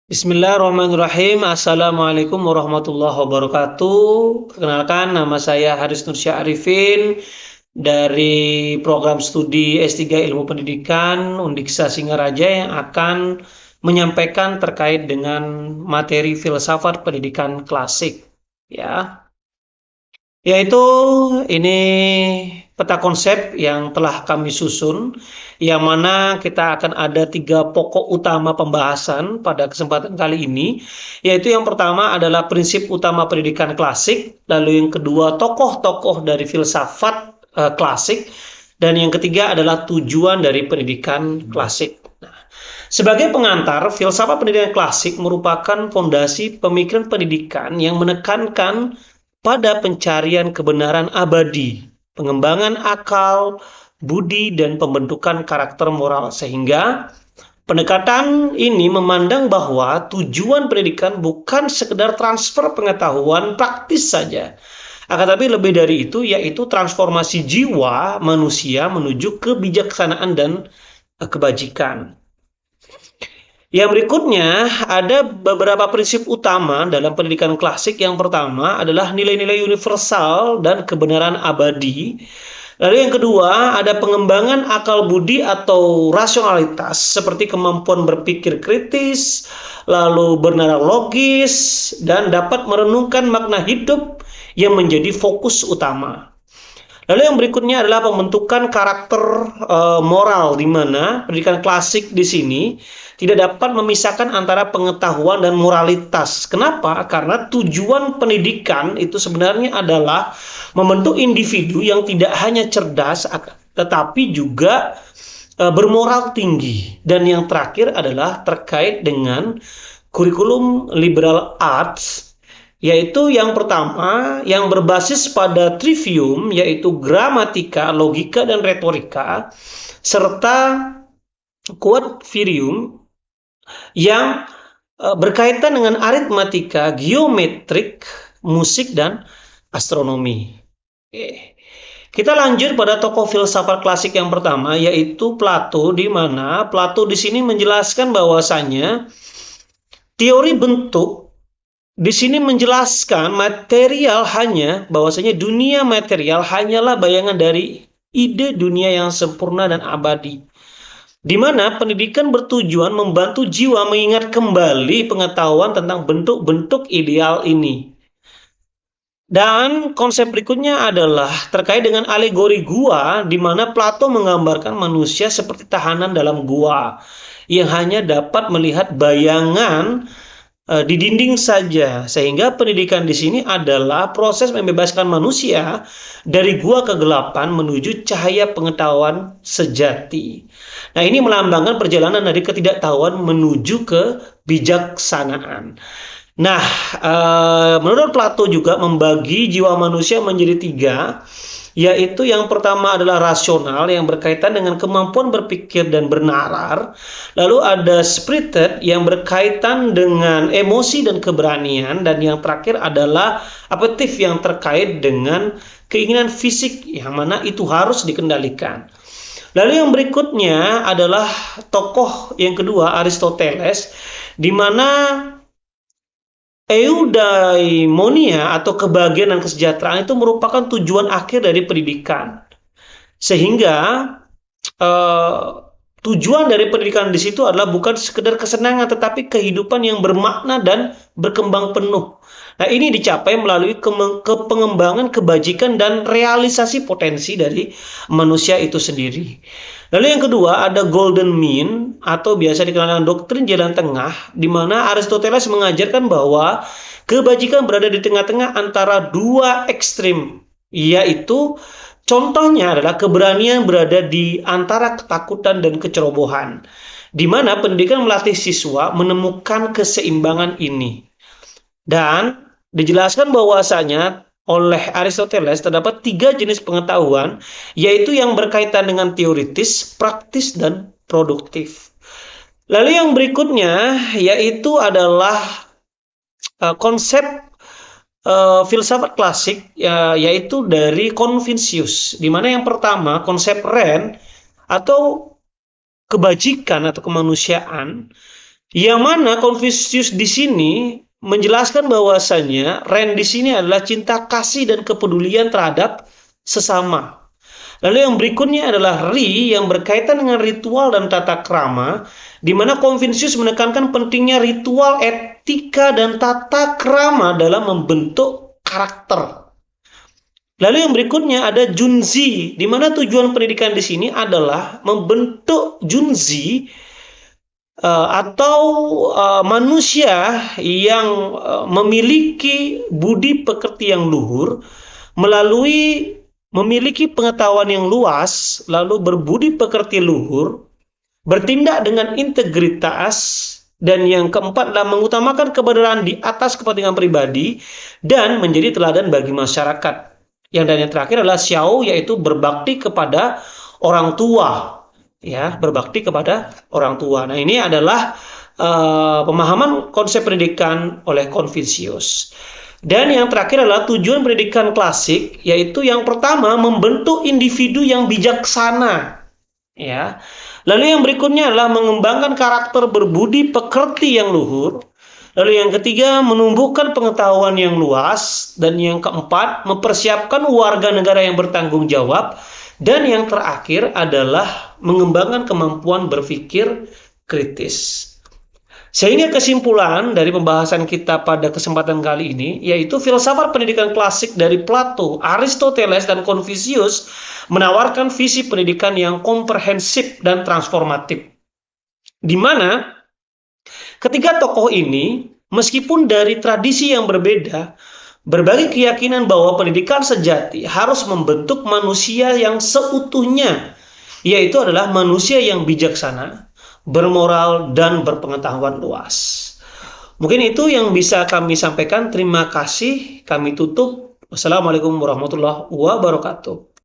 Bismillahirrahmanirrahim. Assalamualaikum warahmatullahi wabarakatuh. Perkenalkan, nama saya Haris Nursya Arifin dari program studi S3 Ilmu Pendidikan Undiksa Singaraja yang akan menyampaikan terkait dengan materi filsafat pendidikan klasik. Ya, yaitu ini peta konsep yang telah kami susun, yang mana kita akan ada 3 pokok utama pembahasan pada kesempatan kali ini, yaitu yang pertama adalah prinsip utama pendidikan klasik, lalu yang kedua tokoh-tokoh dari filsafat klasik, dan yang ketiga adalah tujuan dari pendidikan klasik. Sebagai pengantar, filsafat pendidikan klasik merupakan fondasi pemikiran pendidikan yang menekankan pada pencarian kebenaran abadi, pengembangan akal, budi, dan pembentukan karakter moral, sehingga pendekatan ini memandang bahwa tujuan pendidikan bukan sekedar transfer pengetahuan praktis saja, akan tapi lebih dari itu, yaitu transformasi jiwa manusia menuju kebijaksanaan dan kebajikan. Yang berikutnya, ada beberapa prinsip utama dalam pendidikan klasik. Yang pertama adalah nilai-nilai universal dan kebenaran abadi. Lalu yang kedua, ada pengembangan akal budi atau rasionalitas, seperti kemampuan berpikir kritis, lalu bernalar logis, dan dapat merenungkan makna hidup yang menjadi fokus utama. Lalu yang berikutnya adalah pembentukan karakter moral, di mana pendidikan klasik di sini tidak dapat memisahkan antara pengetahuan dan moralitas. Kenapa? Karena tujuan pendidikan itu sebenarnya adalah membentuk individu yang tidak hanya cerdas, tetapi juga bermoral tinggi. Dan yang terakhir adalah terkait dengan kurikulum liberal arts, yaitu yang pertama yang berbasis pada trivium, yaitu gramatika, logika, dan retorika, serta quadrivium yang berkaitan dengan aritmatika, geometrik, musik, dan astronomi. Kita lanjut pada tokoh filsafat klasik yang pertama, yaitu Plato, di mana Plato di sini menjelaskan bahwasanya teori bentuk di sini menjelaskan bahwasanya dunia material hanyalah bayangan dari ide dunia yang sempurna dan abadi, di mana pendidikan bertujuan membantu jiwa mengingat kembali pengetahuan tentang bentuk-bentuk ideal ini. Dan konsep berikutnya adalah terkait dengan alegori gua, di mana Plato menggambarkan manusia seperti tahanan dalam gua yang hanya dapat melihat bayangan di dinding saja, sehingga pendidikan di sini adalah proses membebaskan manusia dari gua kegelapan menuju cahaya pengetahuan sejati. Nah, ini melambangkan perjalanan dari ketidaktahuan menuju kebijaksanaan. Nah, menurut Plato juga membagi jiwa manusia menjadi 3, yaitu yang pertama adalah rasional yang berkaitan dengan kemampuan berpikir dan bernalar. Lalu ada spirited yang berkaitan dengan emosi dan keberanian, dan yang terakhir adalah affective yang terkait dengan keinginan fisik yang mana itu harus dikendalikan. Lalu yang berikutnya adalah tokoh yang kedua, Aristoteles, di mana eudaimonia atau kebahagiaan dan kesejahteraan itu merupakan tujuan akhir dari pendidikan. Sehingga eh, tujuan dari pendidikan di situ adalah bukan sekedar kesenangan, tetapi kehidupan yang bermakna dan berkembang penuh. Nah, ini dicapai melalui pengembangan kebajikan dan realisasi potensi dari manusia itu sendiri. Lalu yang kedua ada golden mean atau biasa dikenal dengan doktrin jalan tengah, di mana Aristoteles mengajarkan bahwa kebajikan berada di tengah-tengah antara 2 ekstrim, yaitu contohnya adalah keberanian berada di antara ketakutan dan kecerobohan, di mana pendidikan melatih siswa menemukan keseimbangan ini. Dan dijelaskan bahwasanya oleh Aristoteles terdapat 3 jenis pengetahuan, yaitu yang berkaitan dengan teoritis, praktis, dan produktif. Lalu yang berikutnya yaitu adalah konsep filsafat klasik, yaitu dari Confucius, di mana yang pertama konsep Ren atau kebajikan atau kemanusiaan, Yang mana Konfusius di sini menjelaskan bahwasanya Ren di sini adalah cinta kasih dan kepedulian terhadap sesama. Lalu yang berikutnya adalah Ri yang berkaitan dengan ritual dan tata krama, di mana Konfusius menekankan pentingnya ritual, etika, dan tata krama dalam membentuk karakter. Lalu yang berikutnya ada Junzi, di mana tujuan pendidikan di sini adalah membentuk Junzi atau manusia yang memiliki budi pekerti yang luhur melalui memiliki pengetahuan yang luas, lalu berbudi pekerti luhur, bertindak dengan integritas, dan yang keempat adalah mengutamakan kebenaran di atas kepentingan pribadi dan menjadi teladan bagi masyarakat. Dan yang terakhir adalah xiao, yaitu berbakti kepada orang tua, ya, berbakti kepada orang tua. Nah, ini adalah pemahaman konsep pendidikan oleh Konfusius. Dan yang terakhir adalah tujuan pendidikan klasik, yaitu yang pertama membentuk individu yang bijaksana, ya. Lalu yang berikutnya adalah mengembangkan karakter berbudi pekerti yang luhur. Lalu yang ketiga, menumbuhkan pengetahuan yang luas. Dan yang keempat, mempersiapkan warga negara yang bertanggung jawab. Dan yang terakhir adalah mengembangkan kemampuan berpikir kritis. Sehingga kesimpulan dari pembahasan kita pada kesempatan kali ini, yaitu filsafat pendidikan klasik dari Plato, Aristoteles, dan Konfusius menawarkan visi pendidikan yang komprehensif dan transformatif. Di mana ketiga tokoh ini, meskipun dari tradisi yang berbeda, berbagi keyakinan bahwa pendidikan sejati harus membentuk manusia yang seutuhnya, yaitu adalah manusia yang bijaksana, bermoral, dan berpengetahuan luas. Mungkin itu yang bisa kami sampaikan. Terima kasih. Kami tutup. Wassalamualaikum warahmatullahi wabarakatuh.